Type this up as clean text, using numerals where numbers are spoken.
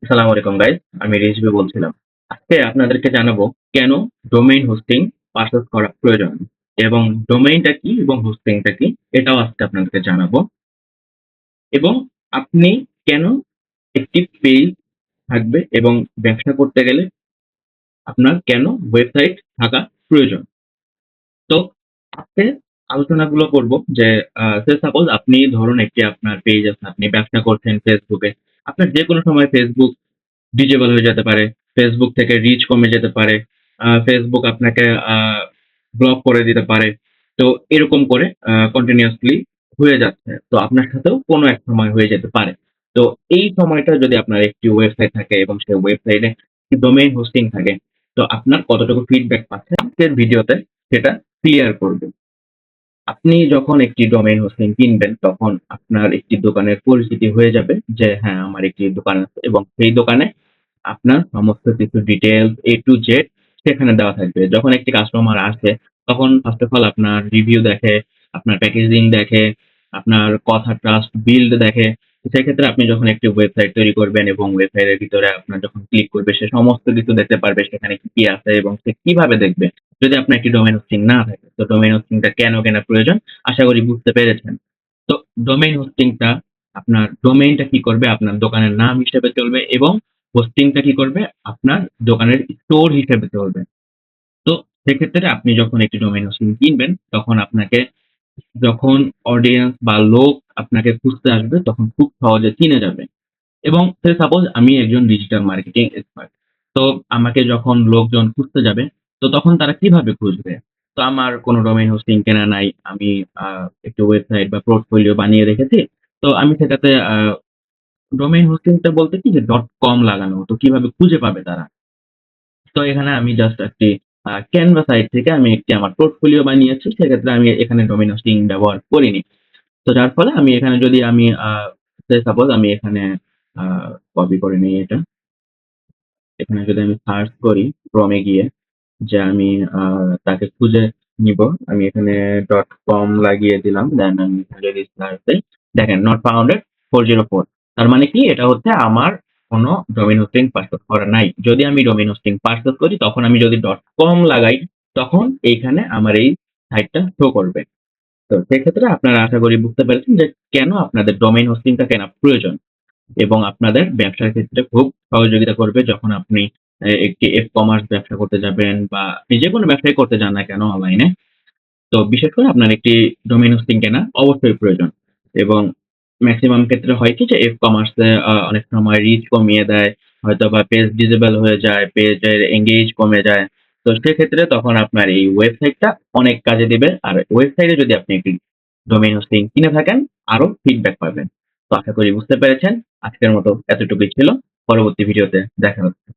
আসসালামু আলাইকুম গাইস, আমি রিজভি বলছিলাম। আজকে আপনাদেরকে জানাবো কেন ডোমেইন হোস্টিং পারচেজ করা প্রয়োজন এবং ডোমেইনটা কি এবং হোস্টিংটা কি এটাও আজকে আপনাদেরকে জানাবো। এবং আপনি কেন একটি পেজ থাকবে এবং ব্যবসা করতে গেলে আপনার কেন ওয়েবসাইট থাকা প্রয়োজন। তো আজকে আলোচনাগুলো করব যে সাপোজ আপনি ধরুন একটি আপনার পেজ আছে, আপনি ব্যবসা করছেন ফেসবুকে। আপনার যে কোনো সময় ফেসবুক ডিজেবল হয়ে যেতে পারে, ফেসবুক থেকে রিচ কমে যেতে পারে, ফেসবুক আপনাকে ব্লক করে দিতে পারে। তো এরকম করে কন্টিনিউয়াসলি হয়ে যাচ্ছে। তো আপনার সাথেও কোনো এক সময় হয়ে যেতে পারে। তো এই সময়টা যদি আপনার একটি ওয়েবসাইট থাকে এবং সেই ওয়েবসাইটে ডোমেইন হোস্টিং থাকে, তো আপনার কতটুকু ফিডব্যাক পাচ্ছেন আজকের ভিডিওতে সেটা ক্লিয়ার করব। আপনি যখন একটি ডোমেইন হোস্টিং কিনবেন তখন আপনার একটি দোকানের পরিচিতি হয়ে যাবে যে হ্যাঁ, আমার একটি দোকান আছে এবং সেই দোকানে আপনার সমস্ত কিছু ডিটেইলস A to Z সেখানে দেওয়া থাকবে। যখন একটি কাস্টমার আসে তখন ফার্স্ট অফ অল আপনার রিভিউ দেখে, আপনার প্যাকেজিং দেখে, আপনার কথা ট্রাস্ট বিল্ড দেখে। তো সেক্ষেত্রে আপনি যখন একটি ওয়েবসাইট তৈরি করবেন এবং ওয়েবসাইটের ভিতরে আপনার যখন ক্লিক করবে সে সমস্ত কিছু দেখতে পারবে সেখানে কি, কি আছে এবং সে কিভাবে দেখবে। যদি আপনার একটি ডোমেইন হোস্টিং না থাকে তো ডোমেইন হোস্টিংটা কেন কেনা প্রয়োজন আশা করি বুঝতে পেরেছেন। তো ডোমেইন হোস্টিংটা আপনার ডোমেইনটা কি করবে আপনার দোকানের নাম হিসেবে চলবে এবং হোস্টিংটা কি করবে আপনার দোকানের স্টোর হিসেবে চলবে। তো সেক্ষেত্রে আপনি যখন একটি ডোমেইন হোস্টিং কিনবেন তখন আপনাকে যখন অডিয়েন্স বা লোক আপনাকে খুঁজতে আসবে তখন খুব সহজে চিনে যাবে। এবং সাপোজ আমি একজন ডিজিটাল মার্কেটিং এক্সপার্ট। তো আমাকে যখন লোকজন খুঁজতে যাবে তো তখন তারা কিভাবে খুঁজবে? তো আমার কোনো ডোমেইন হোস্টিং কেনা নাই। আমি একটি ওয়েবসাইট বা পোর্টফোলিও বানিয়ে রেখেছি। তো আমি সেটাতে ডোমেইন হোস্টিংটা বলতে কি যে .com লাগানো। তো কিভাবে খুঁজে পাবে তারা? তো এখানে আমি জাস্ট একটি Canva সাইট থেকে আমি একটি আমার পোর্টফোলিও বানিয়েছি। সেক্ষেত্রে আমি এখানে ডোমেইন হোস্টিং ব্যবহার করিনি। তো যার ফলে আমি এখানে যদি আমি সাপোজ আমি এখানে আ কপি করে নিই এটা। এখানে যদি আমি সার্চ করি Chrome এ গিয়ে যে আমি আ তাকে খুঁজে নিবো। আমি এখানে .com লাগিয়ে দিলাম। দেন আমি এখানে যদি সার্চ দেই, দেখেন নট ফাউন্ডেড 404। তার মানে কি এটা হচ্ছে আমার কোনো ডোমেইন হোস্টিং পারচেজ করা নাই। যদি আমি ডোমেইন হোস্টিং পারচেজ করি তখন আমি যদি .com লাগাই তখন এইখানে আমার এই সাইটটা শো করবে। তো সেক্ষেত্রে আপনারা আশা করি বুঝতে পেরেছেন যে কেন আপনাদের ডোমেইন হোস্টিংটা কেনা প্রয়োজন। এবং আপনাদের ব্যবসার ক্ষেত্রে খুব সহযোগিতা করবে যখন আপনি একটি কমার্স ব্যবসা করতে যাবেন বা আপনি যেকোনো ব্যবসাই করতে যান না কেন অনলাইনে। তো বিশেষ করে আপনার একটি ডোমেইন হোস্টিং কেনা অবশ্যই প্রয়োজন। এবং মেক্সিমাম ক্ষেত্রে হয় কি যে কমার্স এ অনেক সময় রিচ কমিয়ে দেয়। হয়তোবা পেজ ডিসেবল হয়ে যায়, পেজের এনগেজ কমে যায়। তো সেক্ষেত্রে তখন আপনার এই ওয়েবসাইটটা অনেক কাজে দিবে। আর ওয়েবসাইটে যদি আপনি একটি ডোমেইন হোস্টিং কিনে থাকেন আরো ফিডব্যাক পাবেন। তো আশা করি বুঝতে পেরেছেন। আজকের মতো এতটুকুই ছিল। পরবর্তী ভিডিওতে দেখা হচ্ছে।